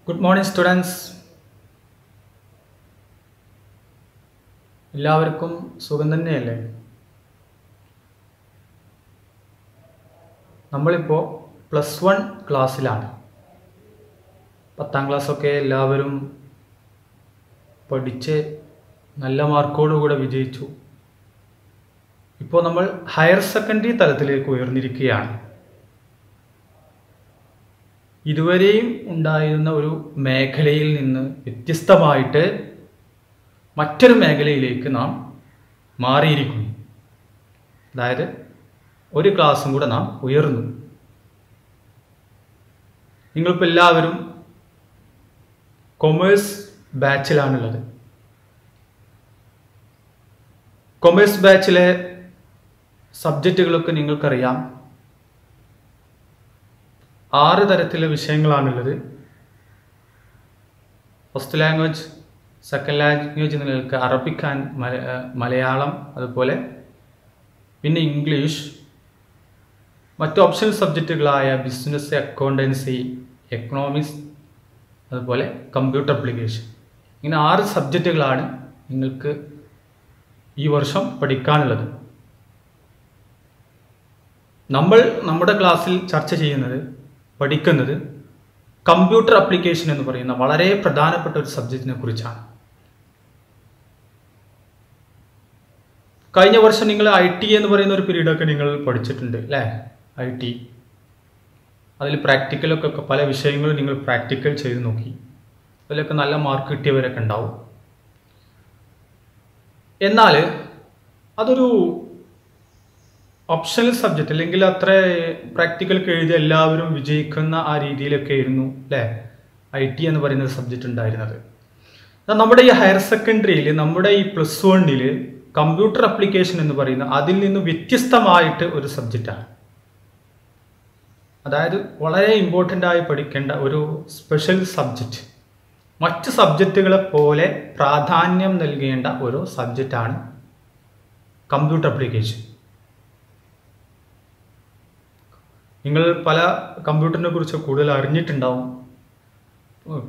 Good morning, students. എല്ലാവർക്കും സുഖം തന്നെയല്ലേ? നമ്മളിപ്പോൾ +1 ക്ലാസ്സിലാണ്. 10ാം ക്ലാസ്സൊക്കെ എല്ലാവരും പഠിച്ച് നല്ല മാർക്കോടുകൂടെ വിജയിച്ചു. ഇപ്പോൾ നമ്മൾ ഹയർ സെക്കൻഡറി തലത്തിലേക്ക് ഉയർന്നിരിക്കുകയാണ്. ഇതുവരെയും ഉണ്ടായിരുന്ന ഒരു മേഖലയിൽ നിന്ന് വ്യത്യസ്തമായിട്ട് മറ്റൊരു മേഖലയിലേക്ക് നാം മാറിയിരിക്കുന്നു. അതായത് ഒരു ക്ലാസ്സും കൂടെ നാം ഉയർന്നു. നിങ്ങളിപ്പോൾ എല്ലാവരും കൊമേഴ്സ് ബാച്ചിലാണുള്ളത്. കൊമേഴ്സ് ബാച്ചിലെ സബ്ജക്റ്റുകളൊക്കെ നിങ്ങൾക്കറിയാം. 6 തരത്തിലുള്ള വിഷയങ്ങളാണുള്ളത്. ഫസ്റ്റ് ലാംഗ്വേജ്, സെക്കൻഡ് ലാംഗ്വേജ് എന്ന നിലക്ക് അറബിക് ആൻഡ് മലയാളം, അതുപോലെ പിന്നെ ഇംഗ്ലീഷ്, മറ്റ് ഓപ്ഷണൽ സബ്ജക്റ്റുകളായ ബിസിനസ്, അക്കൗണ്ടൻസി, എക്കണോമിക്സ്, അതുപോലെ കമ്പ്യൂട്ടർ ആപ്ലിക്കേഷൻ. ഇങ്ങനെ 6 സബ്ജക്റ്റുകളാണ് നിങ്ങൾക്ക് ഈ വർഷം പഠിക്കാനുള്ളത്. നമ്മൾ നമ്മുടെ ക്ലാസ്സിൽ ചർച്ച ചെയ്യുന്നത്, പഠിക്കുന്നത് കമ്പ്യൂട്ടർ ആപ്ലിക്കേഷൻ എന്ന് പറയുന്ന വളരെ പ്രധാനപ്പെട്ട ഒരു സബ്ജക്റ്റിനെ കുറിച്ചാണ്. കഴിഞ്ഞ വർഷം നിങ്ങൾ IT എന്ന് പറയുന്ന ഒരു പീരീഡൊക്കെ നിങ്ങൾ പഠിച്ചിട്ടുണ്ട് അല്ലേ? IT അതിൽ പ്രാക്ടിക്കലൊക്കെ പല വിഷയങ്ങളും നിങ്ങൾ പ്രാക്ടിക്കൽ ചെയ്ത് നോക്കി. അതിലൊക്കെ നല്ല മാർക്ക് കിട്ടിയവരൊക്കെ ഉണ്ടാവും. എന്നാൽ അതൊരു ഓപ്ഷണൽ സബ്ജക്റ്റ്, അല്ലെങ്കിൽ അത്ര പ്രാക്ടിക്കലൊക്കെ എഴുതി എല്ലാവരും വിജയിക്കുന്ന ആ രീതിയിലൊക്കെ ആയിരുന്നു അല്ലേ IT എന്ന് പറയുന്ന സബ്ജക്റ്റ് ഉണ്ടായിരുന്നത്. നമ്മുടെ ഈ ഹയർ സെക്കൻഡറിയിൽ, നമ്മുടെ ഈ +1 കമ്പ്യൂട്ടർ ആപ്ലിക്കേഷൻ എന്ന് പറയുന്ന അതിൽ നിന്ന് വ്യത്യസ്തമായിട്ട് ഒരു സബ്ജക്റ്റാണ്. അതായത് വളരെ ഇമ്പോർട്ടൻ്റ് ആയി പഠിക്കേണ്ട ഒരു സ്പെഷ്യൽ സബ്ജക്റ്റ്, മറ്റ് സബ്ജക്റ്റുകളെ പോലെ പ്രാധാന്യം നൽകേണ്ട ഒരു സബ്ജക്റ്റാണ് കമ്പ്യൂട്ടർ ആപ്ലിക്കേഷൻ. നിങ്ങൾ പല കമ്പ്യൂട്ടറിനെ കുറിച്ച് കൂടുതൽ അറിഞ്ഞിട്ടുണ്ടാവും.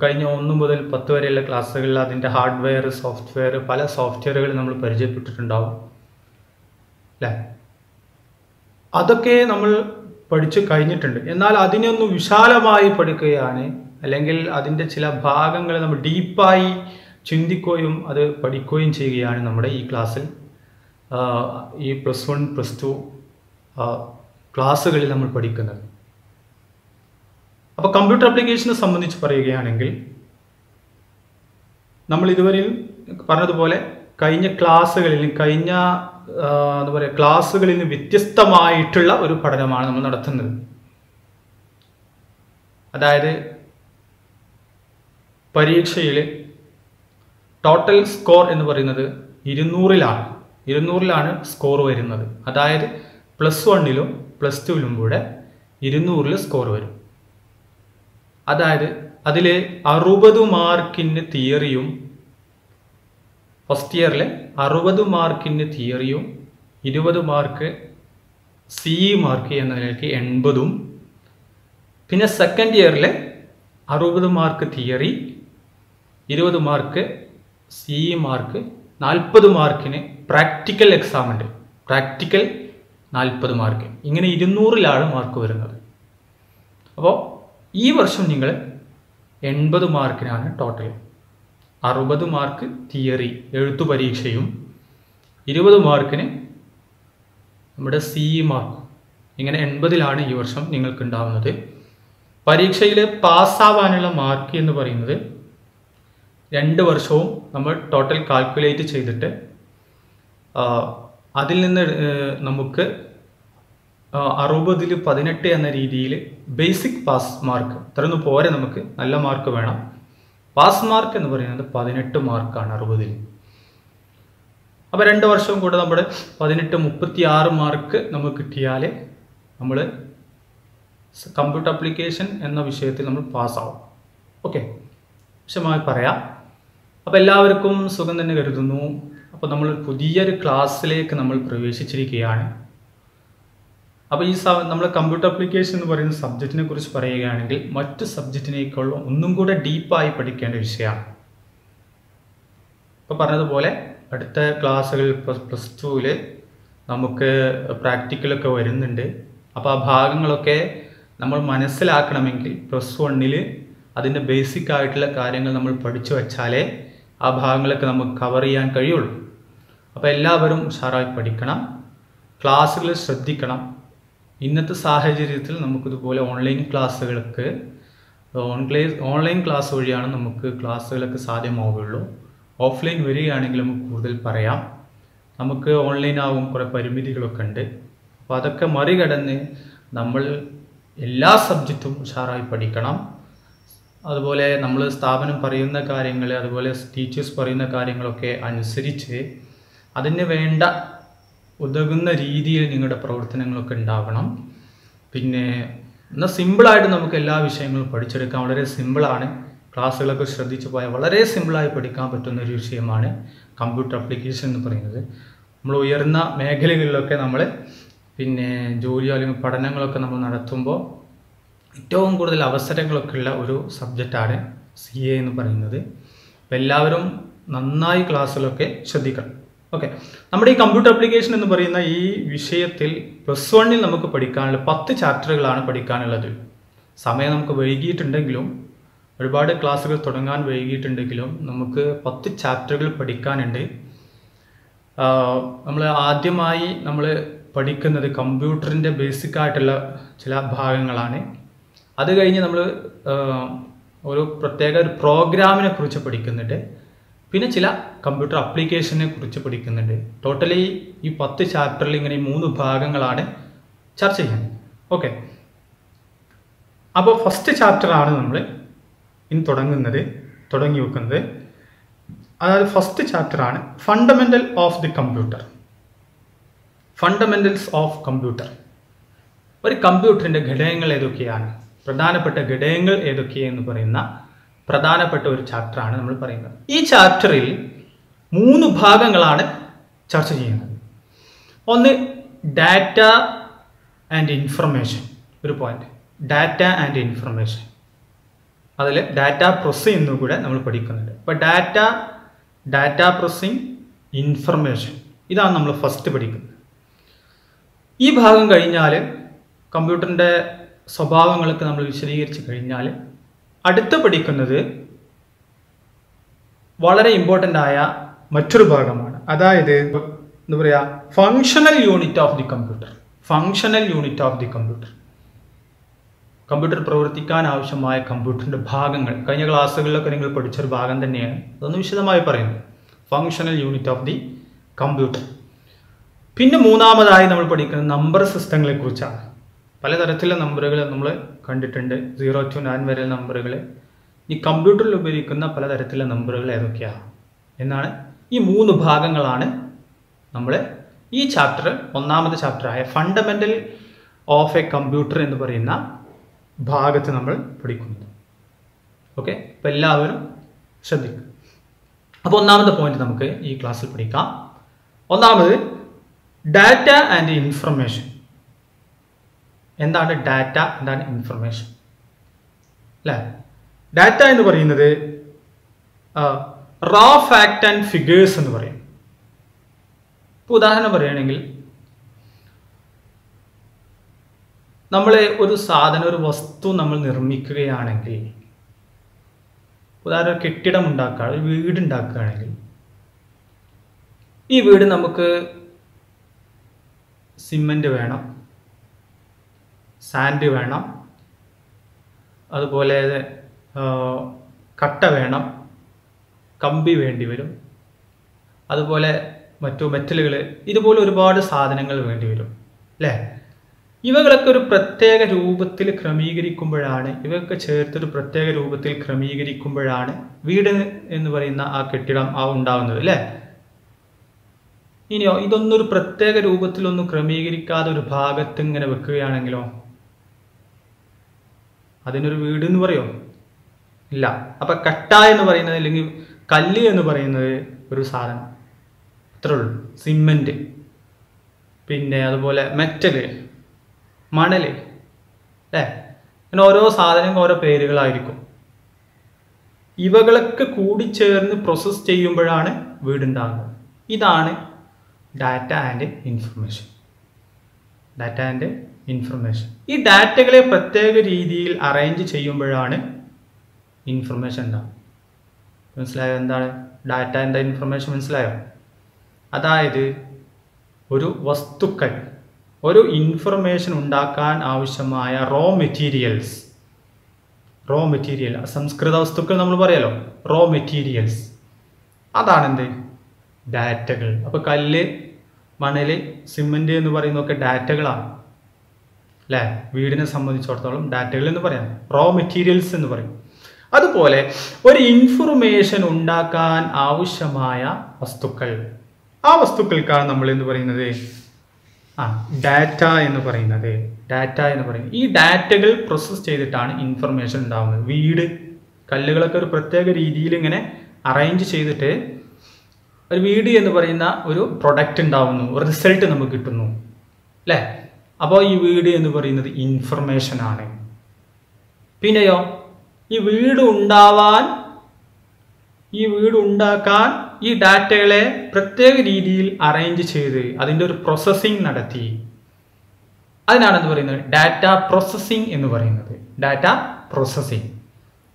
കഴിഞ്ഞ 1 മുതൽ 10 വരെയുള്ള ക്ലാസ്സുകളിൽ അതിൻ്റെ ഹാർഡ്വെയർ, സോഫ്റ്റ്വെയർ, പല സോഫ്റ്റ്വെയറുകൾ നമ്മൾ പരിചയപ്പെട്ടിട്ടുണ്ടാവും അല്ലേ? അതൊക്കെ നമ്മൾ പഠിച്ചു കഴിഞ്ഞിട്ടുണ്ട്. എന്നാൽ അതിനൊന്ന് വിശാലമായി പഠിക്കുകയാണ്, അല്ലെങ്കിൽ അതിൻ്റെ ചില ഭാഗങ്ങൾ നമ്മൾ ഡീപ്പായി ചിന്തിക്കുകയും അത് പഠിക്കുകയും ചെയ്യുകയാണ് നമ്മുടെ ഈ ക്ലാസ്സിൽ, ഈ +1, +2 ക്ലാസ്സുകളിൽ നമ്മൾ പഠിക്കുന്നത്. അപ്പോൾ കമ്പ്യൂട്ടർ ആപ്ലിക്കേഷനെ സംബന്ധിച്ച് പറയുകയാണെങ്കിൽ, നമ്മൾ ഇതുവരെ പറഞ്ഞതുപോലെ കഴിഞ്ഞ ക്ലാസ്സുകളിൽ, എന്താ പറയുക, ക്ലാസ്സുകളിൽ നിന്ന് വ്യത്യസ്തമായിട്ടുള്ള ഒരു പഠനമാണ് നമ്മൾ നടത്തുന്നത്. അതായത് പരീക്ഷയിൽ ടോട്ടൽ സ്കോർ എന്ന് പറയുന്നത് 200ലാണ് സ്കോർ വരുന്നത്. അതായത് +1ലും +2ലും കൂടെ 200 സ്കോർ വരും. അതായത് അതിൽ 60 മാർക്കിന് തിയറിയും, ഫസ്റ്റ് ഇയറിൽ 60 മാർക്കിന് തിയറിയും 20 മാർക്ക് CE മാർക്ക് എന്ന നിലയ്ക്ക് 80ഉം, പിന്നെ സെക്കൻഡ് ഇയറിൽ 60 mark theory, 20 mark CE mark, 40 മാർക്കിന് പ്രാക്ടിക്കൽ എക്സാം ഉണ്ട്. Practical 40 mark. ഇങ്ങനെ 200ലാണ് മാർക്ക് വരുന്നത്. അപ്പോൾ ഈ വർഷം നിങ്ങൾ 80 മാർക്കിനാണ് ടോട്ടൽ. 60 മാർക്ക് തിയറി, എഴുത്തു പരീക്ഷയും, 20 മാർക്കിന് നമ്മുടെ CE മാർക്കും. ഇങ്ങനെ 80ലാണ് ഈ വർഷം നിങ്ങൾക്ക് ഉണ്ടാവുന്നത്. പരീക്ഷയിൽ പാസ്സാവാനുള്ള മാർക്ക് എന്ന് പറയുന്നത് 2 വർഷവും നമ്മൾ ടോട്ടൽ കാൽക്കുലേറ്റ് ചെയ്തിട്ട് അതിൽ നിന്ന് നമുക്ക് 60ൽ 18 എന്ന രീതിയിൽ ബേസിക് പാസ് മാർക്ക്, ഇത്രയൊന്നും പോരെ, നമുക്ക് നല്ല മാർക്ക് വേണം. പാസ് മാർക്ക് എന്ന് പറയുന്നത് 18 മാർക്കാണ് 60ൽ. അപ്പോൾ 2 വർഷവും കൂടെ നമ്മുടെ 18, 36 മാർക്ക് നമുക്ക് കിട്ടിയാൽ നമ്മൾ കമ്പ്യൂട്ടർ ആപ്ലിക്കേഷൻ എന്ന വിഷയത്തിൽ നമ്മൾ പാസ്സാവും. ഓക്കെ, വിശദമായി പറയാം. അപ്പോൾ എല്ലാവർക്കും സുഖം തന്നെ കരുതുന്നു. അപ്പോൾ നമ്മൾ പുതിയൊരു ക്ലാസ്സിലേക്ക് നമ്മൾ പ്രവേശിച്ചിരിക്കുകയാണ്. അപ്പോൾ ഈ നമ്മൾ കമ്പ്യൂട്ടർ ആപ്ലിക്കേഷൻ എന്ന് പറയുന്ന സബ്ജക്റ്റിനെ കുറിച്ച് പറയുകയാണെങ്കിൽ മറ്റ് സബ്ജക്റ്റിനേക്കാളും ഒന്നും കൂടെ ഡീപ്പായി പഠിക്കേണ്ട വിഷയമാണ്. ഇപ്പോൾ പറഞ്ഞതുപോലെ അടുത്ത ക്ലാസ്സുകളിൽ പ്ലസ് ടുവിൽ നമുക്ക് പ്രാക്ടിക്കലൊക്കെ വരുന്നുണ്ട്. അപ്പോൾ ആ ഭാഗങ്ങളൊക്കെ നമ്മൾ മനസ്സിലാക്കണമെങ്കിൽ പ്ലസ് വണ്ണിൽ അതിൻ്റെ ബേസിക് ആയിട്ടുള്ള കാര്യങ്ങൾ നമ്മൾ പഠിച്ചു വച്ചാലേ ആ ഭാഗങ്ങളൊക്കെ നമുക്ക് കവർ ചെയ്യാൻ കഴിയുള്ളൂ. അപ്പോൾ എല്ലാവരും ഉഷാറായി പഠിക്കണം, ക്ലാസ്സുകൾ ശ്രദ്ധിക്കണം. ഇന്നത്തെ സാഹചര്യത്തിൽ നമുക്കിതുപോലെ ഓൺലൈൻ ക്ലാസ് വഴിയാണ് നമുക്ക് ക്ലാസ്സുകളൊക്കെ സാധ്യമാവുകയുള്ളൂ. ഓഫ്ലൈൻ വരികയാണെങ്കിൽ നമുക്ക് കൂടുതൽ പറയാം. നമുക്ക് ഓൺലൈനാവും കുറേ പരിമിതികളൊക്കെ ഉണ്ട്. അപ്പോൾ അതൊക്കെ മറികടന്ന് നമ്മൾ എല്ലാ സബ്ജക്റ്റും ഉഷാറായി പഠിക്കണം. അതുപോലെ നമ്മൾ സ്ഥാപനം പറയുന്ന കാര്യങ്ങൾ, അതുപോലെ ടീച്ചേഴ്സ് പറയുന്ന കാര്യങ്ങളൊക്കെ അനുസരിച്ച് അതിന് വേണ്ട ഉതകുന്ന രീതിയിൽ നിങ്ങളുടെ പ്രവർത്തനങ്ങളൊക്കെ ഉണ്ടാവണം. പിന്നെ എന്നാൽ സിമ്പിളായിട്ട് നമുക്ക് എല്ലാ വിഷയങ്ങളും പഠിച്ചെടുക്കാം. വളരെ സിമ്പിളാണ്. ക്ലാസ്സുകളൊക്കെ ശ്രദ്ധിച്ചു പോയാൽ വളരെ സിമ്പിളായി പഠിക്കാൻ പറ്റുന്ന ഒരു വിഷയമാണ് കമ്പ്യൂട്ടർ ആപ്ലിക്കേഷൻ എന്ന് പറയുന്നത്. നമ്മൾ ഉയർന്ന മേഖലകളിലൊക്കെ നമ്മൾ ജോലി അല്ലെങ്കിൽ പഠനങ്ങളൊക്കെ നമ്മൾ നടത്തുമ്പോൾ ഏറ്റവും കൂടുതൽ അവസരങ്ങളൊക്കെ ഉള്ള ഒരു സബ്ജക്റ്റാണ് CA എന്ന് പറയുന്നത്. അപ്പോൾ എല്ലാവരും നന്നായി ക്ലാസ്സുകളൊക്കെ ശ്രദ്ധിക്കണം. ഓക്കെ, നമ്മുടെ ഈ കമ്പ്യൂട്ടർ ആപ്ലിക്കേഷൻ എന്ന് പറയുന്ന ഈ വിഷയത്തിൽ പ്ലസ് വണ്ണിൽ നമുക്ക് പഠിക്കാനുള്ള 10 ചാപ്റ്ററുകളാണ് പഠിക്കാനുള്ളത്. സമയം നമുക്ക് വൈകിയിട്ടുണ്ടെങ്കിലും, ഒരുപാട് ക്ലാസ്സുകൾ തുടങ്ങാൻ വൈകിയിട്ടുണ്ടെങ്കിലും നമുക്ക് 10 ചാപ്റ്ററുകൾ പഠിക്കാനുണ്ട്. നമ്മൾ ആദ്യമായി നമ്മൾ പഠിക്കുന്നത് കമ്പ്യൂട്ടറിൻ്റെ ബേസിക് ആയിട്ടുള്ള ചില ഭാഗങ്ങളാണ്. അത് കഴിഞ്ഞ് നമ്മൾ ഒരു പ്രോഗ്രാമിനെ കുറിച്ച് പഠിക്കുന്നുണ്ട്. പിന്നെ ചില കമ്പ്യൂട്ടർ ആപ്ലിക്കേഷനെ കുറിച്ച് പഠിക്കുന്നുണ്ട്. ടോട്ടലി ഈ 10 ചാപ്റ്ററിൽ ഇങ്ങനെ 3 ഭാഗങ്ങളാണ് ചർച്ച ചെയ്യുന്നത്. ഓക്കെ, അപ്പോൾ ഫസ്റ്റ് ചാപ്റ്ററാണ് നമ്മൾ ഇനി തുടങ്ങി വെക്കുന്നത്. അതായത് ഫസ്റ്റ് ചാപ്റ്ററാണ് ഫണ്ടമെൻ്റൽസ് ഓഫ് കമ്പ്യൂട്ടർ. ഒരു കമ്പ്യൂട്ടറിൻ്റെ ഘടകങ്ങൾ ഏതൊക്കെയാണ്, പ്രധാനപ്പെട്ട ഘടകങ്ങൾ ഏതൊക്കെയെന്ന് പറയുന്ന പ്രധാനപ്പെട്ട ഒരു ചാപ്റ്ററാണ് നമ്മൾ പറയുന്നത്. ഈ ചാപ്റ്ററിൽ 3 ഭാഗങ്ങളാണ് ചർച്ച ചെയ്യുന്നത്. ഒന്ന് ഡാറ്റ ആൻഡ് ഇൻഫർമേഷൻ, ഒരു പോയിന്റ് ഡാറ്റ ആൻഡ് ഇൻഫർമേഷൻ. അതിൽ ഡാറ്റ പ്രോസസ്സിംഗ് എന്നും കൂടെ നമ്മൾ പഠിക്കുന്നുണ്ട്. അപ്പോൾ ഡാറ്റ പ്രോസസ്സിംഗ്, ഇൻഫർമേഷൻ, ഇതാണ് നമ്മൾ ഫസ്റ്റ് പഠിക്കുന്നത്. ഈ ഭാഗം കഴിഞ്ഞാൽ കമ്പ്യൂട്ടറിൻ്റെ സ്വഭാവങ്ങളൊക്കെ നമ്മൾ വിശദീകരിച്ച് കഴിഞ്ഞാൽ അടുത്ത് പഠിക്കുന്നത് വളരെ ഇമ്പോർട്ടൻ്റ് ആയ മറ്റൊരു ഭാഗമാണ്. അതായത് എന്താ പറയുക, functional unit of the computer. Computer പ്രവർത്തിക്കാൻ ആവശ്യമായ കമ്പ്യൂട്ടറിൻ്റെ ഭാഗങ്ങൾ കഴിഞ്ഞ ക്ലാസ്സുകളിലൊക്കെ നിങ്ങൾ പഠിച്ചൊരു ഭാഗം തന്നെയാണ്. അതൊന്ന് വിശദമായി പറയുന്നത് functional unit of the computer. പിന്നെ മൂന്നാമതായി നമ്മൾ പഠിക്കുന്നത് നമ്പർ സിസ്റ്റങ്ങളെ കുറിച്ചാണ്. പലതരത്തിലുള്ള നമ്പറുകൾ നമ്മൾ കണ്ടിട്ടുണ്ട്, 0 to 9 വരെ നമ്പറുകൾ. ഈ കമ്പ്യൂട്ടറിൽ ഉപയോഗിക്കുന്ന പലതരത്തിലുള്ള നമ്പറുകൾ ഏതൊക്കെയാണ് എന്നാണ്. ഈ 3 ഭാഗങ്ങളാണ് നമ്മൾ ഈ ചാപ്റ്റർ, ഒന്നാമത്തെ ചാപ്റ്ററായ ഫണ്ടമെൻ്റൽ ഓഫ് എ കമ്പ്യൂട്ടർ എന്ന് പറയുന്ന ഭാഗത്ത് നമ്മൾ പഠിക്കുന്നത്. ഓക്കെ, അപ്പോൾ എല്ലാവരും ശ്രദ്ധിക്കുക. അപ്പോൾ ഒന്നാമത്തെ പോയിന്റ് നമുക്ക് ഈ ക്ലാസ്സിൽ പഠിക്കാം. ഒന്നാമത് ഡാറ്റ ആൻഡ് ഇൻഫർമേഷൻ. എന്താണ് ഡാറ്റ, എന്താണ് ഇൻഫർമേഷൻ അല്ലേ? ഡാറ്റ എന്ന് പറയുന്നത് റോ ഫാക്ട് ആൻഡ് ഫിഗേഴ്സ് എന്ന് പറയും. ഇപ്പോൾ ഉദാഹരണം പറയുകയാണെങ്കിൽ നമ്മൾ ഒരു സാധനം, ഒരു വസ്തു നമ്മൾ നിർമ്മിക്കുകയാണെങ്കിൽ, ഉദാഹരണം ഒരു കെട്ടിടം ഉണ്ടാക്കുക, ഒരു വീട് ഉണ്ടാക്കുകയാണെങ്കിൽ, ഈ വീട് നമുക്ക് സിമൻറ്റ് വേണം, സാൻഡ് വേണം, അതുപോലെ കട്ട വേണം, കമ്പി വേണ്ടി വരും, അതുപോലെ മറ്റു മെറ്റലുകൾ, ഇതുപോലെ ഒരുപാട് സാധനങ്ങൾ വേണ്ടി വരും അല്ലേ? ഇവകളൊക്കെ ഒരു പ്രത്യേക രൂപത്തിൽ ക്രമീകരിക്കുമ്പോഴാണ്, ഇവയൊക്കെ ചേർത്തൊരു പ്രത്യേക രൂപത്തിൽ ക്രമീകരിക്കുമ്പോഴാണ് വീട് എന്ന് പറയുന്ന ആ കെട്ടിടം ഉണ്ടാകുന്നത് അല്ലേ? ഇനിയോ ഇതൊന്നൊരു പ്രത്യേക രൂപത്തിലൊന്നും ക്രമീകരിക്കാതെ ഒരു ഭാഗത്ത് ഇങ്ങനെ വെക്കുകയാണെങ്കിലോ അതിനൊരു വീട് എന്ന് പറയോ? ഇല്ല. അപ്പൊ കട്ട എന്ന് പറയുന്നത്, അല്ലെങ്കിൽ കല്ല് എന്ന് പറയുന്നത് ഒരു സാധനം, അത്രേ ഉള്ളൂ. സിമെന്റ്, പിന്നെ അതുപോലെ മെറ്റല്, മണൽ, അല്ലേ? അങ്ങനെ ഓരോ സാധനങ്ങൾ ഓരോ പേരുകളായിരിക്കും. ഇവകളൊക്കെ കൂടിച്ചേർന്ന് പ്രോസസ്സ് ചെയ്യുമ്പോഴാണ് വീടുണ്ടാകുന്നത്. ഇതാണ് data and information. Data and information. ഈ ഡാറ്റകളെ പ്രത്യേക രീതിയിൽ അറേഞ്ച് ചെയ്യുമ്പോഴാണ് ഇൻഫർമേഷൻ ഉണ്ടാകും. മനസ്സിലായോ? എന്താണ് ഡാറ്റ ആൻഡ് ഇൻഫർമേഷൻ? മനസ്സിലായോ? അതായത് ഒരു വസ്തുക്കൾ, ഒരു ഇൻഫർമേഷൻ ഉണ്ടാക്കാൻ ആവശ്യമായ റോ മെറ്റീരിയൽസ്, സംസ്കൃത വസ്തുക്കൾ നമ്മൾ പറയാലോ, റോ മെറ്റീരിയൽസ്, അതാണെന്ത്? ഡാറ്റകൾ. അപ്പോൾ കല്ല്, മണൽ, സിമൻറ്റ് എന്ന് പറയുന്നതൊക്കെ ഡാറ്റകളാണ്, അല്ലേ? വീടിനെ സംബന്ധിച്ചിടത്തോളം ഡാറ്റകൾ എന്ന് പറയാം, റോ മെറ്റീരിയൽസ് എന്ന് പറയും. അതുപോലെ ഒരു ഇൻഫർമേഷൻ ഉണ്ടാക്കാൻ ആവശ്യമായ വസ്തുക്കൾ, ആ വസ്തുക്കൾക്കാണ് നമ്മൾ എന്ന് പറയുന്നത് ഡാറ്റ എന്ന് പറയുന്നത്. ഈ ഡാറ്റകൾ പ്രോസസ്സ് ചെയ്തിട്ടാണ് ഇൻഫർമേഷൻ ഉണ്ടാകുന്നത്. വീട്, കല്ലുകളൊക്കെ ഒരു പ്രത്യേക രീതിയിൽ ഇങ്ങനെ അറേഞ്ച് ചെയ്തിട്ട് ഒരു വീട് എന്ന് പറയുന്ന ഒരു പ്രൊഡക്റ്റ് ഉണ്ടാവുന്നു, ഒരു റിസൾട്ട് നമുക്ക് കിട്ടുന്നു, അല്ലേ? അപ്പോൾ ഈ വീട് എന്ന് പറയുന്നത് ഇൻഫർമേഷൻ ആണ്. പിന്നെയോ ഈ വീട് ഉണ്ടാക്കാൻ ഈ ഡാറ്റകളെ പ്രത്യേക രീതിയിൽ അറേഞ്ച് ചെയ്ത് അതിൻ്റെ ഒരു പ്രോസസ്സിംഗ് നടത്തി, അതിനാണെന്ന് പറയുന്നത് ഡാറ്റ പ്രോസസ്സിംഗ് എന്ന് പറയുന്നത്. ഡാറ്റ പ്രോസസ്സിംഗ്,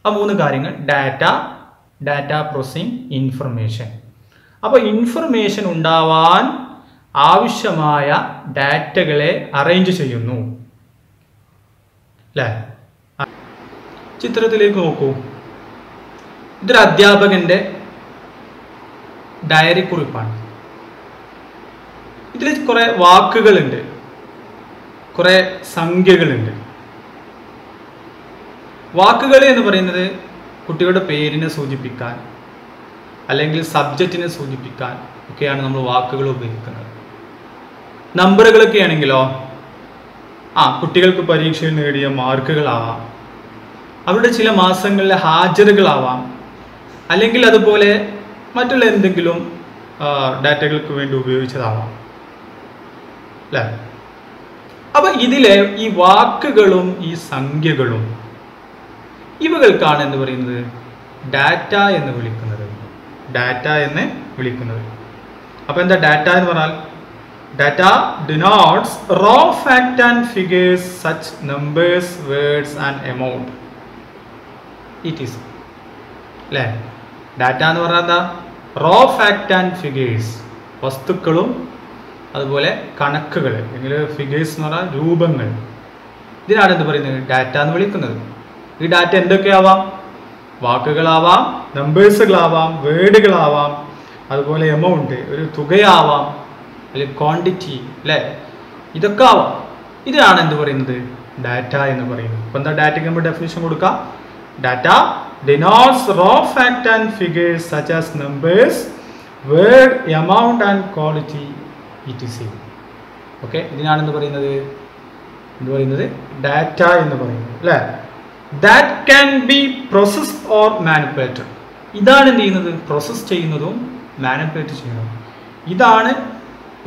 ആ മൂന്ന് കാര്യങ്ങൾ: ഡാറ്റ പ്രോസസ്സിംഗ്, ഇൻഫർമേഷൻ. അപ്പോൾ ഇൻഫർമേഷൻ ഉണ്ടാവാൻ ആവശ്യമായ ഡാറ്റകളെ അറേഞ്ച് ചെയ്യുന്നു, അല്ലേ? ചിത്രത്തിലേക്ക് നോക്കൂ. ഇതൊരു അധ്യാപകന്റെ ഡയറി കുറിപ്പാണ്. ഇതിൽ കുറെ വാക്കുകളുണ്ട്, കുറെ സംഖ്യകളുണ്ട്. വാക്കുകൾ എന്ന് പറയുന്നത് കുട്ടികളുടെ പേരിനെ സൂചിപ്പിക്കാൻ അല്ലെങ്കിൽ സബ്ജക്റ്റിനെ സൂചിപ്പിക്കാൻ ഒക്കെയാണ് നമ്മൾ വാക്കുകൾ ഉപയോഗിക്കുന്നത്. നമ്പറുകളൊക്കെ ആണെങ്കിലോ കുട്ടികൾക്ക് പരീക്ഷയിൽ നേടിയ മാർക്കുകളാവാം, അവരുടെ ചില മാസങ്ങളിലെ ഹാജറുകളാവാം, അല്ലെങ്കിൽ അതുപോലെ മറ്റുള്ള എന്തെങ്കിലും ഡാറ്റകൾക്ക് വേണ്ടി ഉപയോഗിച്ചതാവാം, അല്ലേ? അപ്പൊ ഇതിലെ ഈ വാക്കുകളും ഈ സംഖ്യകളും ഇവകൾക്കാണ് എന്ന് പറയുന്നത് ഡാറ്റ എന്ന് വിളിക്കുന്നത്. അപ്പൊ എന്താ ഡാറ്റ എന്ന് പറഞ്ഞാൽ? Data denotes raw fact and figures such numbers, words and amount. It is. അല്ലേ? ഡാറ്റ എന്ന് പറഞ്ഞാൽ എന്താ? റോ ഫാക്ട് ആൻഡ് ഫിഗേഴ്സ്, വസ്തുക്കളും അതുപോലെ കണക്കുകൾ, അല്ലെങ്കിൽ ഫിഗേഴ്സ് എന്ന് പറഞ്ഞാൽ രൂപങ്ങൾ. ഇതിനാണ് എന്ത് പറയുന്നത്? ഡാറ്റ എന്ന് വിളിക്കുന്നത്. ഈ ഡാറ്റ എന്തൊക്കെയാവാം? വാക്കുകളാവാം, നമ്പേഴ്സുകളാവാം, വേർഡുകളാവാം, അതുപോലെ എമൗണ്ട്, ഒരു തുകയാവാം, അല്ലെങ്കിൽ ക്വാണ്ടിറ്റി, അല്ലേ? ഇതൊക്കെ ആവാം. ഇതിനാണ് എന്ത് പറയുന്നത്? ഡാറ്റ എന്ന് പറയുന്നത്. അപ്പോൾ എന്താ ഡാറ്റയ്ക്ക് നമ്മൾ ഡെഫിനിഷൻ കൊടുക്കാം? Data denotes raw fact and figures such as numbers, word, amount and quality etc. Okay, ഇതിനാണ് എന്ത് പറയുന്നത്? ഡാറ്റ എന്ന് പറയുന്നത്, അല്ലേ? That can be processed or manipulated. ഇതാണ് എന്ത് ചെയ്യുന്നത്? പ്രോസസ് ചെയ്യുന്നതും മാനിപ്പുലേറ്റ് ചെയ്യുന്നതും. ഇതാണ്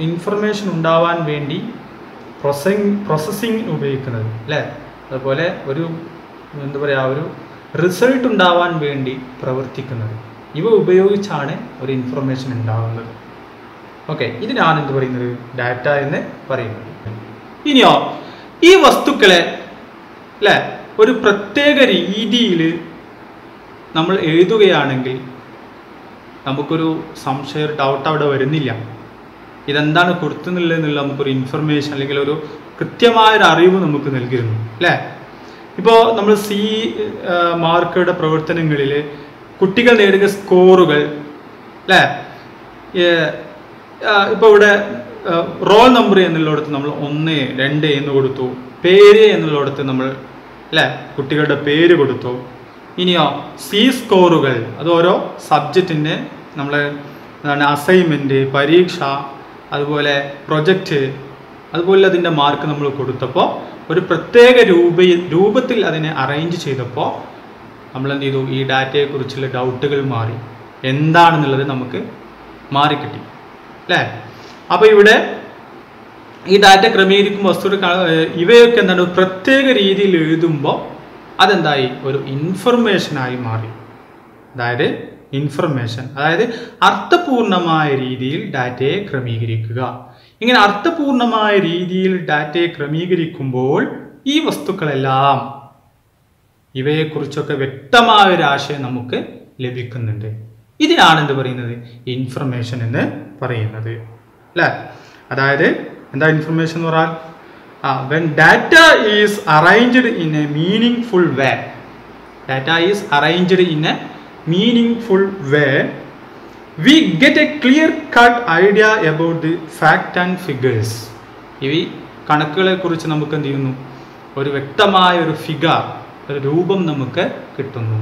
ഇൻഫർമേഷൻ ഉണ്ടാവാൻ വേണ്ടി പ്രോസസ്സിംഗ് ഉപയോഗിക്കുന്നത്, അല്ലേ? അതുപോലെ ഒരു റിസൾട്ട് ഉണ്ടാവാൻ വേണ്ടി പ്രവർത്തിക്കുന്നത്. ഇവ ഉപയോഗിച്ചാണ് ഒരു ഇൻഫർമേഷൻ ഉണ്ടാകുന്നത്. ഓക്കെ, ഇതിനാണ് എന്ത് പറയുന്നത്? ഡാറ്റ എന്ന് പറയുന്നത്. ഇനിയോ ഈ വസ്തുക്കളെ, അല്ലേ, ഒരു പ്രത്യേക രീതിയിൽ നമ്മൾ എഴുതുകയാണെങ്കിൽ നമുക്കൊരു സംശയം, ഡൗട്ട് അവിടെ വരുന്നില്ല. ഇതെന്താണ് കൊടുത്തുന്നുള്ളതെന്നുള്ള നമുക്കൊരു ഇൻഫർമേഷൻ അല്ലെങ്കിൽ ഒരു കൃത്യമായൊരു അറിവ് നമുക്ക് നൽകിയിരുന്നു, അല്ലേ? ഇപ്പോൾ നമ്മൾ മാർക്കയുടെ പ്രവർത്തനങ്ങളിൽ കുട്ടികൾ നേടുന്ന സ്കോറുകൾ, അല്ലേ? ഇപ്പോൾ ഇവിടെ റോൾ നമ്പർ എന്നുള്ളിടത്ത് നമ്മൾ 1, 2 എന്ന് കൊടുത്തു. പേര് എന്നുള്ളിടത്ത് നമ്മൾ, അല്ലേ, കുട്ടികളുടെ പേര് കൊടുത്തു. ഇനിയോ സ്കോറുകൾ, അത് ഓരോ സബ്ജക്റ്റിൻ്റെ നമ്മൾ അസൈൻമെൻറ്റ്, പരീക്ഷ, അതുപോലെ പ്രൊജക്റ്റ്, അതുപോലെ അതിൻ്റെ മാർക്ക് നമ്മൾ കൊടുത്തപ്പോൾ ഒരു പ്രത്യേക രൂപത്തിൽ അതിനെ അറേഞ്ച് ചെയ്തപ്പോൾ നമ്മൾ എന്ത് ചെയ്തു? ഈ ഡാറ്റയെക്കുറിച്ചുള്ള ഡൗട്ടുകൾ മാറി, എന്താണെന്നുള്ളത് നമുക്ക് മാറിക്കിട്ടി, അല്ലേ? അപ്പോൾ ഇവിടെ ഈ ഡാറ്റ ക്രമീകരിക്കുമ്പോൾ ഇവയൊക്കെ എന്താണ് പ്രത്യേക രീതിയിൽ എഴുതുമ്പോൾ അതെന്തായി ഒരു ഇൻഫർമേഷനായി മാറി. അതായത് ഇൻഫർമേഷൻ, അതായത് അർത്ഥപൂർണമായ രീതിയിൽ ഡാറ്റയെ ക്രമീകരിക്കുക. ഇങ്ങനെ അർത്ഥപൂർണമായ രീതിയിൽ ഡാറ്റയെ ക്രമീകരിക്കുമ്പോൾ ഈ വസ്തുക്കളെല്ലാം ഇവയെക്കുറിച്ചൊക്കെ വ്യക്തമായ ഒരു ആശയം നമുക്ക് ലഭിക്കുന്നുണ്ട്. ഇതിനാണ് എന്ത് പറയുന്നത്, ഇൻഫർമേഷൻ എന്ന് പറയുന്നത് അല്ലേ. അതായത് എന്താ ഇൻഫർമേഷൻ എന്ന് പറഞ്ഞാൽ, when data is arranged in a meaningful way, data is arranged in a meaningful way, we get a clear cut idea about the fact and figures. ഈ കണക്കുകളെ കുറിച്ച് നമുക്ക് എന്ത് ചെയ്യുന്നു, ഒരു വ്യക്തമായ ഒരു ഫിഗർ, ഒരു രൂപം നമുക്ക് കിട്ടുന്നു.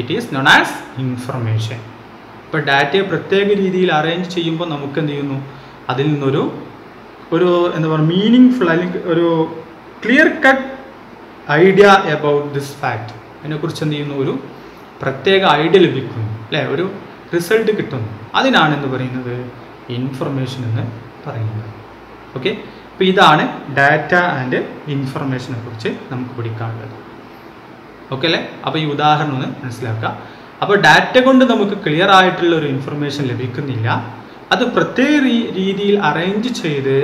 It is known as information. ഇപ്പോൾ ഡാറ്റയെ പ്രത്യേക രീതിയിൽ അറേഞ്ച് ചെയ്യുമ്പോൾ നമുക്ക് എന്ത് ചെയ്യുന്നു, അതിൽ നിന്നൊരു എന്താ പറയുക മീനിങ് അല്ലെങ്കിൽ ഒരു clear cut idea about this fact, അതിനെക്കുറിച്ച് എന്ത് ചെയ്യുന്നു, ഒരു പ്രത്യേക ഐഡിയ ലഭിക്കുന്നു അല്ലേ, ഒരു റിസൾട്ട് കിട്ടുന്നു. അതിനാണ് എന്ത് പറയുന്നത്, ഇൻഫർമേഷൻ എന്ന് പറയുന്നത്. ഓക്കെ, അപ്പോൾ ഇതാണ് ഡാറ്റ ആൻഡ് ഇൻഫർമേഷനെ കുറിച്ച് നമുക്ക് പഠിക്കാനുള്ളത്. ഓക്കെ അല്ലേ. അപ്പോൾ ഈ ഉദാഹരണം ഒന്ന് മനസ്സിലാക്കുക. അപ്പോൾ ഡാറ്റ കൊണ്ട് നമുക്ക് ക്ലിയർ ആയിട്ടുള്ള ഒരു ഇൻഫർമേഷൻ ലഭിക്കുന്നില്ല, അത് പ്രത്യേക രീതിയിൽ അറേഞ്ച് ചെയ്ത്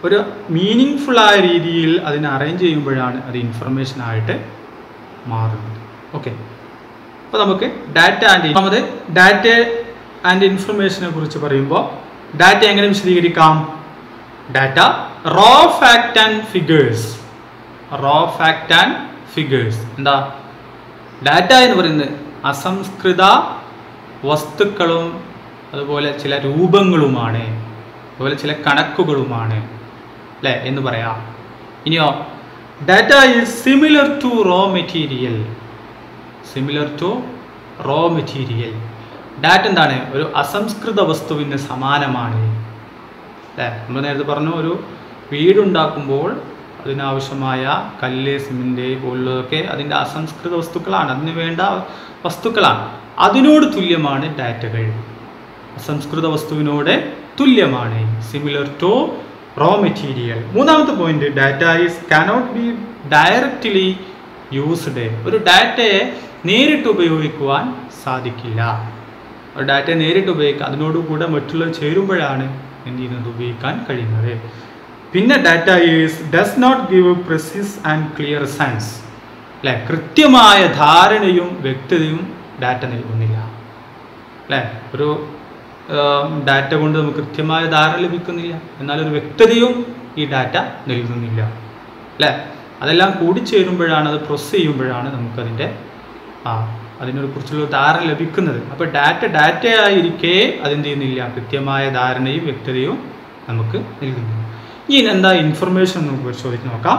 ഒരു മീനിങ് ആയ രീതിയിൽ അതിനെ അറേഞ്ച് ചെയ്യുമ്പോഴാണ് അത് ഇൻഫർമേഷനായിട്ട് മാറുന്നത്. ഓക്കെ, അപ്പോൾ നമുക്ക് ഡാറ്റ ആൻഡ് ഇൻഫർമേഷനെ കുറിച്ച് പറയുമ്പോൾ ഡാറ്റ എങ്ങനെ വിശദീകരിക്കാം. Data raw fact and figures. എന്താ ഡാറ്റ എന്ന് പറയുന്നത് അസംസ്കൃത വസ്തുക്കളും അതുപോലെ ചില രൂപങ്ങളുമാണ്, അതുപോലെ ചില കണക്കുകളുമാണ് അല്ലേ എന്ന് പറയാം. ഇനിയോ data is similar to raw material. Data എന്താണ്, ഒരു അസംസ്കൃത വസ്തുവിന് സമാനമാണ് അല്ലേ. നമ്മൾ നേരത്തെ പറഞ്ഞു, ഒരു വീടുണ്ടാക്കുമ്പോൾ അതിനാവശ്യമായ കല്ല്, സിമെന്റ് പോലുള്ളതൊക്കെ അതിൻ്റെ അസംസ്കൃത വസ്തുക്കളാണ്, അതിന് വേണ്ട വസ്തുക്കളാണ്. അതിനോട് തുല്യമാണ് ഡാറ്റകൾ, അസംസ്കൃത വസ്തുവിനോട് തുല്യമാണ്. Similar to raw material. മൂന്നാമത്തെ point, data is cannot be directly used. ഒരു ഡാറ്റയെ നേരിട്ട് ഉപയോഗിക്കുവാൻ സാധിക്കില്ല. ഒരു ഡാറ്റയെ നേരിട്ട് ഉപയോഗിക്കുക, അതിനോടുകൂടെ മറ്റുള്ളവർ ചേരുമ്പോഴാണ് എന്ത് ചെയ്യുന്നത്, ഉപയോഗിക്കാൻ കഴിയുന്നത്. പിന്നെ data is does not give precise and clear sense അല്ലേ. കൃത്യമായ ധാരണയും വ്യക്തതയും ഡാറ്റ നൽകുന്നില്ല അല്ലേ. ഒരു ഡാറ്റ കൊണ്ട് നമുക്ക് കൃത്യമായ ധാരണ ലഭിക്കുന്നില്ല, എന്നാൽ ഒരു വ്യക്തതയും ഈ ഡാറ്റ നൽകുന്നില്ല അല്ലേ. അതെല്ലാം കൂടിച്ചേരുമ്പോഴാണ്, അത് പ്രോസസ് ചെയ്യുമ്പോഴാണ് നമുക്കതിൻ്റെ അതിനെ കുറിച്ചുള്ള ധാരണ ലഭിക്കുന്നത്. അപ്പോൾ ഡാറ്റയായിരിക്കെ അതെന്ത് ചെയ്യുന്നില്ല, കൃത്യമായ ധാരണയും വ്യക്തതയും നമുക്ക് നൽകുന്നു. ഇനി എന്താ ഇൻഫർമേഷൻ നമുക്ക് പരിശോധിച്ച് നോക്കാം.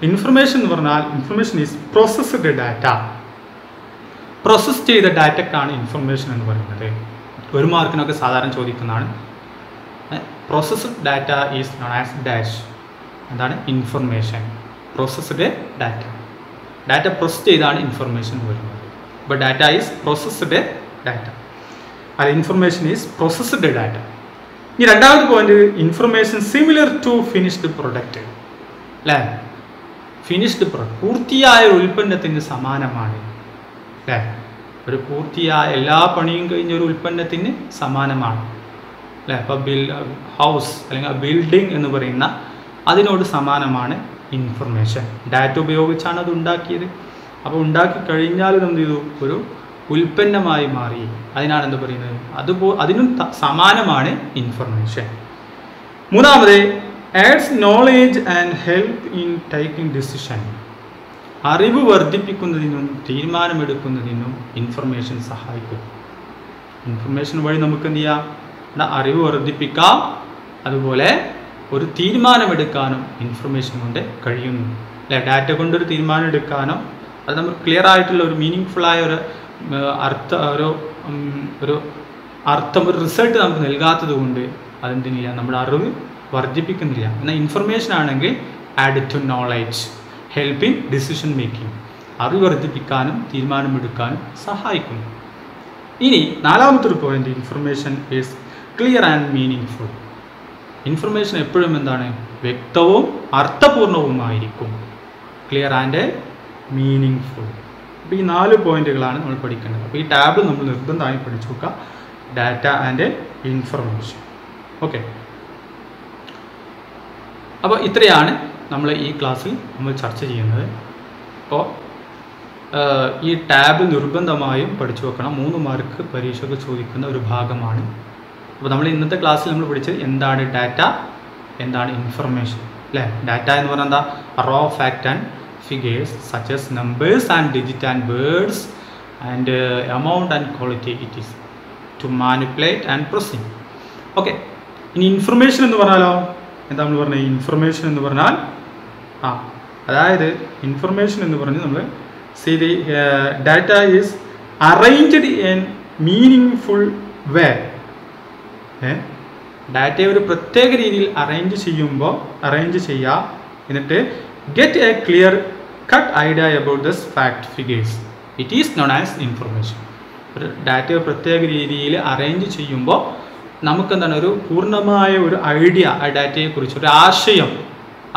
ഇൻഫർമേഷൻ എന്ന് പറഞ്ഞാൽ information is processed data. Process ചെയ്ത ഡാറ്റക്കാണ് ഇൻഫർമേഷൻ എന്ന് പറയുന്നത്. ഒരു മാർക്കിനൊക്കെ സാധാരണ ചോദിക്കുന്നതാണ്. Processed data is known as dash. എന്താണ് ഇൻഫർമേഷൻ? പ്രോസസ്ഡ് ഡാറ്റ പ്രോസസ് ചെയ്താണ് ഇൻഫർമേഷൻ വരുന്നത്. അപ്പോൾ ഡാറ്റ ഈസ് പ്രോസസ്ഡ് ഡാറ്റ, അത് ഇൻഫർമേഷൻ ഈസ് പ്രോസസ്ഡ് ഡാറ്റ. ഇനി രണ്ടാമത്തെ point, information similar to finished product അല്ലേ. ഫിനിഷ്ഡ് പ്രൊഡക്റ്റ്, പൂർത്തിയായ ഉൽപ്പന്നത്തിന് സമാനമാണ് അല്ലേ. ഒരു പൂർത്തിയായ എല്ലാ പണിയും കഴിഞ്ഞ ഒരു ഉൽപ്പന്നത്തിന് സമാനമാണ് അല്ലേ. ഇപ്പോൾ ഹൗസ് അല്ലെങ്കിൽ ബിൽഡിംഗ് എന്ന് പറയുന്ന അതിനോട് സമാനമാണ് ഇൻഫർമേഷൻ. ഡാറ്റ ഉപയോഗിച്ചാണ് അത് ഉണ്ടാക്കിയത്. അപ്പോൾ ഉണ്ടാക്കി കഴിഞ്ഞാൽ എന്ത് ചെയ്തു, ഒരു ഉൽപ്പന്നമായി മാറി. അതിനാണ് എന്ത് പറയുന്നത്, അതിനും സമാനമാണ് ഇൻഫർമേഷൻ. മൂന്നാമത്, adds knowledge and help in taking decision. അറിവ് വർദ്ധിപ്പിക്കുന്നതിനും തീരുമാനമെടുക്കുന്നതിനും ഇൻഫർമേഷൻ സഹായിക്കും. ഇൻഫർമേഷൻ വഴി നമുക്ക് എന്ത് ചെയ്യാം, അറിവ് വർദ്ധിപ്പിക്കാം, അതുപോലെ ഒരു തീരുമാനമെടുക്കാനും ഇൻഫർമേഷൻ കൊണ്ട് കഴിയുന്നു അല്ലേ. ഡാറ്റ കൊണ്ടൊരു തീരുമാനം എടുക്കാനോ അത് നമുക്ക് ക്ലിയർ ആയിട്ടുള്ള ഒരു മീനിങ്ഫുള്ളായ ഒരു അർത്ഥം ഒരു റിസൾട്ട് നമുക്ക് നൽകാത്തത് കൊണ്ട് അതെന്തിനില്ല, നമ്മുടെ അറിവ് വർദ്ധിപ്പിക്കുന്നില്ല. എന്നാൽ ഇൻഫർമേഷൻ ആണെങ്കിൽ add to knowledge, help in decision making, അറിവ് വർദ്ധിപ്പിക്കാനും തീരുമാനമെടുക്കാനും സഹായിക്കുന്നു. ഇനി നാലാമത്തെ ഒരു point, information is clear and meaningful information എപ്പോഴും എന്താണ്, വ്യക്തവും അർത്ഥപൂർണവുമായിരിക്കും. Clear and meaningful. അപ്പോൾ ഈ 4 പോയിന്റുകളാണ് നമ്മൾ പഠിക്കേണ്ടത്. അപ്പോൾ ഈ ടാബ് നമ്മൾ നിർബന്ധമായും പഠിച്ചു നോക്കുക, ഡാറ്റ ആൻഡ് ഇൻഫർമേഷൻ. ഓക്കെ, അപ്പോൾ ഇത്രയാണ് നമ്മൾ ഈ ക്ലാസ്സിൽ നമ്മൾ ചർച്ച ചെയ്യുന്നത്. അപ്പോൾ ഈ ടാബ് നിർബന്ധമായും പഠിച്ചു വെക്കണം. 3 മാർക്ക് പരീക്ഷയ്ക്ക് ചോദിക്കുന്ന ഒരു ഭാഗമാണ്. അപ്പോൾ നമ്മൾ ഇന്നത്തെ ക്ലാസ്സിൽ നമ്മൾ പഠിച്ചത് എന്താണ് ഡാറ്റ, എന്താണ് ഇൻഫർമേഷൻ അല്ലേ. ഡാറ്റ എന്ന് പറഞ്ഞാൽ എന്താ, raw fact and figures such as numbers and digit and words and amount and quality it is to manipulate and proceed. Okay, ഇനി ഇൻഫർമേഷൻ എന്ന് പറഞ്ഞാലോ എന്താ നമ്മൾ പറഞ്ഞത്, ഇൻഫർമേഷൻ എന്ന് പറഞ്ഞാൽ അതായത് ഇൻഫർമേഷൻ എന്ന് പറഞ്ഞ് നമ്മൾ see the data is arranged in meaningful way. Data ഒരു പ്രത്യേക രീതിയിൽ അറേഞ്ച് ചെയ്യുക, എന്നിട്ട് get A clear cut idea about this fact figures it is known as information. ഒരു ഡാറ്റ പ്രത്യേക രീതിയിൽ അറേഞ്ച് ചെയ്യുമ്പോൾ നമുക്കെന്താണ് ഒരു പൂർണ്ണമായ ഒരു ഐഡിയ ആ ഡാറ്റയെക്കുറിച്ച്, ഒരു ആശയം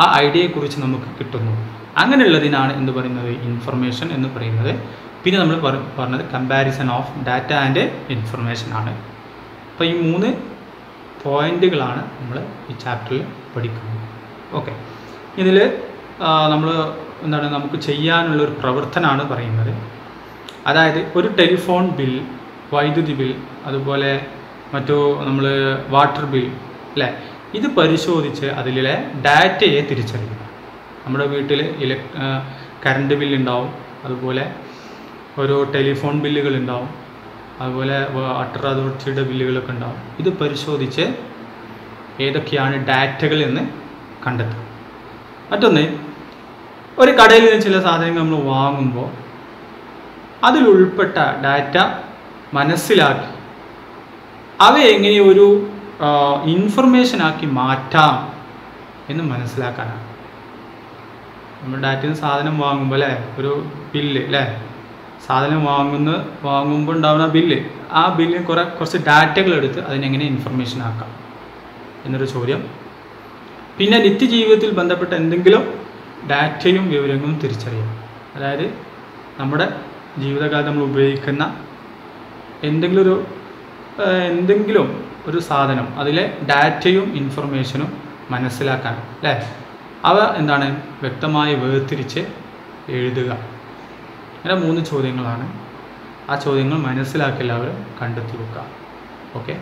ആ ഐഡിയയെക്കുറിച്ച് നമുക്ക് കിട്ടുന്നു. അങ്ങനെയുള്ളതിനാണ് എന്ത് പറയുന്നത്, ഇൻഫർമേഷൻ എന്ന് പറയുന്നത്. പിന്നെ നമ്മൾ പറഞ്ഞത് comparison of data and information ആണ്. അപ്പോൾ ഈ 3 പോയിന്റുകളാണ് നമ്മൾ ഈ ചാപ്റ്ററിൽ പഠിക്കുന്നത്. ഓക്കെ, ഇതിൽ നമ്മൾ എന്താണ് നമുക്ക് ചെയ്യാനുള്ളൊരു പ്രവർത്തനമാണ് പറയുന്നത്. അതായത് ഒരു ടെലിഫോൺ ബിൽ, വൈദ്യുതി ബിൽ, അതുപോലെ മറ്റു നമ്മൾ വാട്ടർ ബിൽ അല്ലേ, ഇത് പരിശോധിച്ച് അതിലെ ഡാറ്റയെ തിരിച്ചറിയുക. നമ്മുടെ വീട്ടിൽ കറണ്ട് ബില്ലുണ്ടാവും, അതുപോലെ ഓരോ ടെലിഫോൺ ബില്ലുകളുണ്ടാവും, അതുപോലെ വാട്ടർ അതോറിറ്റിയുടെ ബില്ലുകളൊക്കെ ഉണ്ടാവും. ഇത് പരിശോധിച്ച് ഏതൊക്കെയാണ് ഡാറ്റകൾ എന്ന് കണ്ടെത്തുക. മറ്റൊന്ന്, ഒരു കടയിൽ നിന്ന് ചില സാധനങ്ങൾ നമ്മൾ വാങ്ങുമ്പോൾ അതിലുൾപ്പെട്ട ഡാറ്റ മനസ്സിലാക്കി അവയെ എങ്ങനെ ഒരു ഇൻഫർമേഷനാക്കി മാറ്റാം എന്ന് മനസ്സിലാക്കാനാണ്. നമ്മൾ ഡാറ്റയിൽ നിന്ന് സാധനം വാങ്ങുമ്പോൾ അല്ലേ, ഒരു ബില്ല് അല്ലേ, സാധനം വാങ്ങുമ്പോൾ ഉണ്ടാവുന്ന ബില്ല്, ആ ബില്ലിന് കുറച്ച് ഡാറ്റകൾ എടുത്ത് അതിനെങ്ങനെ ഇൻഫർമേഷൻ ആക്കാം എന്നൊരു ചോദ്യം. പിന്നെ നിത്യജീവിതത്തിൽ ബന്ധപ്പെട്ട എന്തെങ്കിലും ഡാറ്റയും വിവരങ്ങളും തിരിച്ചറിയാം. അതായത് നമ്മുടെ ജീവിതകാലത്ത് നമ്മൾ ഉപയോഗിക്കുന്ന എന്തെങ്കിലും ഒരു സാധനം, അതിലെ ഡാറ്റയും ഇൻഫർമേഷനും മനസ്സിലാക്കാൻ അല്ലേ, അവ എന്താണ് വ്യക്തമായി വേർതിരിച്ച് എഴുതുക. അങ്ങനെ 3 ചോദ്യങ്ങളാണ്. ആ ചോദ്യങ്ങൾ മനസ്സിലാക്കി എല്ലാവരും കണ്ടെത്തി വെക്കുക. ഓക്കെ.